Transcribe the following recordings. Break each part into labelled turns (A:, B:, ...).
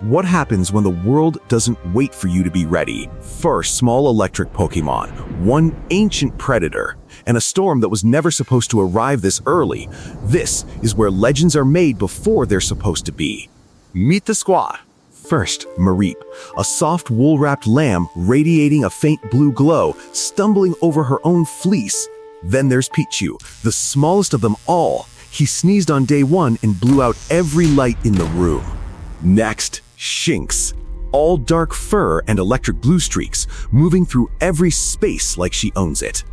A: What happens when the world doesn't wait for you to be ready? First, small electric Pokémon, one ancient predator, and a storm that was never supposed to arrive this early. This is where legends are made before they're supposed to be. Meet the squad. First, Mareep, a soft wool-wrapped lamb radiating a faint blue glow, stumbling over her own fleece. Then there's Pichu, the smallest of them all. He sneezed on day one and blew out every light in the room. Next, Shinx, all dark fur and electric blue streaks, moving through every space like she owns it.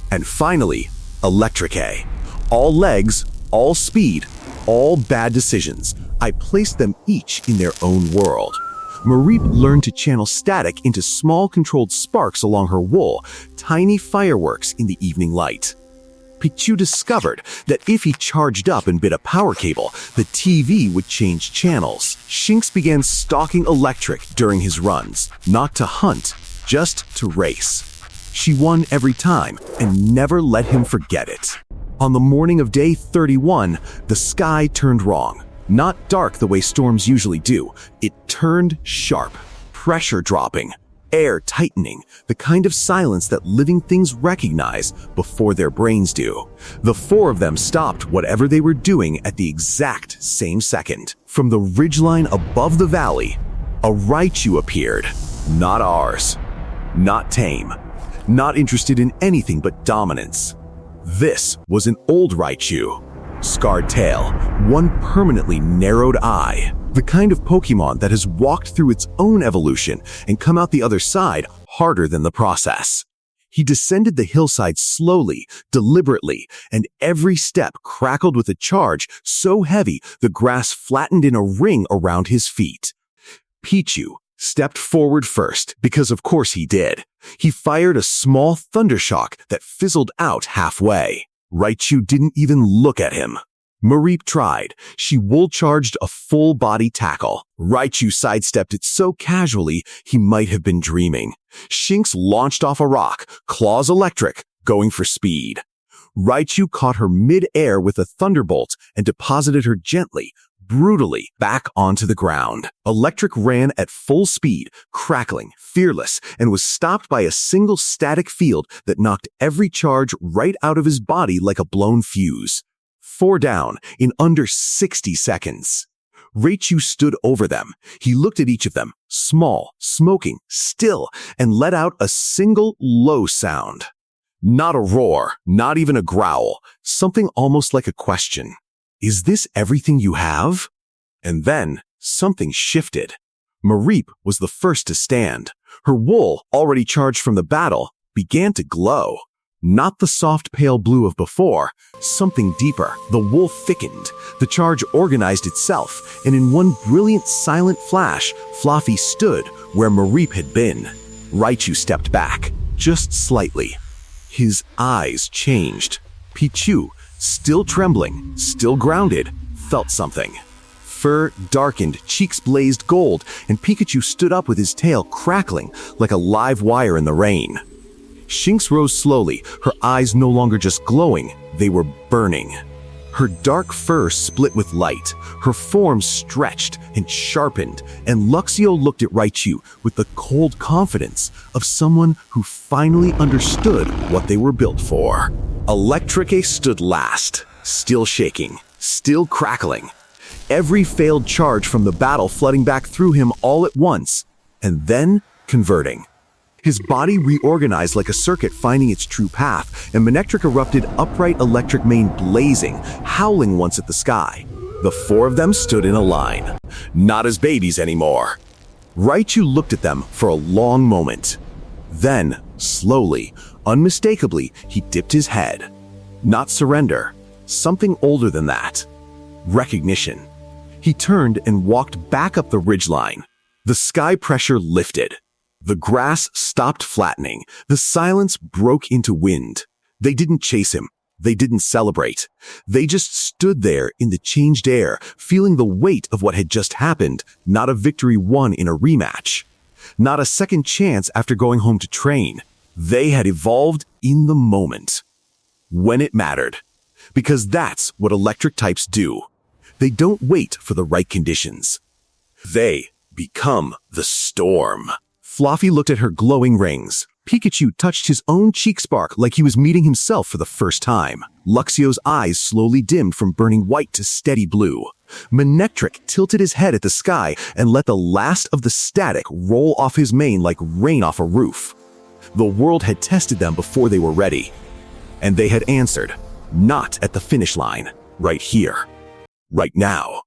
A: And finally, Electric-A, all legs, all speed, all bad decisions. I placed them each in their own world. Mareep learned to channel static into small controlled sparks along her wool, tiny fireworks in the evening light. Pichu discovered that if he charged up and bit a power cable, the TV would change channels. Shinx began stalking Electric during his runs, not to hunt, just to race. She won every time and never let him forget it. On the morning of day 31, the sky turned wrong. Not dark the way storms usually do. It turned sharp, pressure dropping, air tightening, the kind of silence that living things recognize before their brains do. The four of them stopped whatever they were doing at the exact same second. From the ridgeline above the valley, a Raichu appeared. Not ours. Not tame. Not interested in anything but dominance. This was an old Raichu. Scarred tail, one permanently narrowed eye. The kind of Pokémon that has walked through its own evolution and come out the other side harder than the process. He descended the hillside slowly, deliberately, and every step crackled with a charge so heavy the grass flattened in a ring around his feet. Pichu stepped forward first, because of course he did. He fired a small thundershock that fizzled out halfway. Raichu didn't even look at him. Mareep tried. She wool-charged a full-body tackle. Raichu sidestepped it so casually he might have been dreaming. Shinx launched off a rock, claws electric, going for speed. Raichu caught her mid-air with a thunderbolt and deposited her gently, brutally, back onto the ground. Electric ran at full speed, crackling, fearless, and was stopped by a single static field that knocked every charge right out of his body like a blown fuse. 4 down in under 60 seconds. Raichu stood over them. He looked at each of them, small, smoking, still, and let out a single low sound. Not a roar, not even a growl, something almost like a question. Is this everything you have? And then something shifted. Mareep was the first to stand. Her wool, already charged from the battle, began to glow. Not the soft pale blue of before, something deeper. The wool thickened, the charge organized itself, and in one brilliant silent flash, Fluffy stood where Mareep had been. Raichu stepped back, just slightly. His eyes changed. Pichu, still trembling, still grounded, felt something. Fur darkened, cheeks blazed gold, and Pikachu stood up with his tail crackling like a live wire in the rain. Shinx rose slowly, her eyes no longer just glowing, they were burning. Her dark fur split with light, her form stretched and sharpened, and Luxio looked at Raichu with the cold confidence of someone who finally understood what they were built for. Electric-A stood last, still shaking, still crackling. Every failed charge from the battle flooding back through him all at once, and then converting. His body reorganized like a circuit finding its true path, and Manectric erupted, upright electric mane blazing, howling once at the sky. The four of them stood in a line, not as babies anymore. Raichu looked at them for a long moment. Then, slowly, unmistakably, he dipped his head. Not surrender, something older than that. Recognition. He turned and walked back up the ridgeline. The sky pressure lifted. The grass stopped flattening. The silence broke into wind. They didn't chase him. They didn't celebrate. They just stood there in the changed air, feeling the weight of what had just happened, not a victory won in a rematch. Not a second chance after going home to train. They had evolved in the moment. When it mattered. Because that's what electric types do. They don't wait for the right conditions. They become the storm. Fluffy looked at her glowing rings. Pikachu touched his own cheek spark like he was meeting himself for the first time. Luxio's eyes slowly dimmed from burning white to steady blue. Manectric tilted his head at the sky and let the last of the static roll off his mane like rain off a roof. The world had tested them before they were ready. And they had answered, not at the finish line, right here, right now.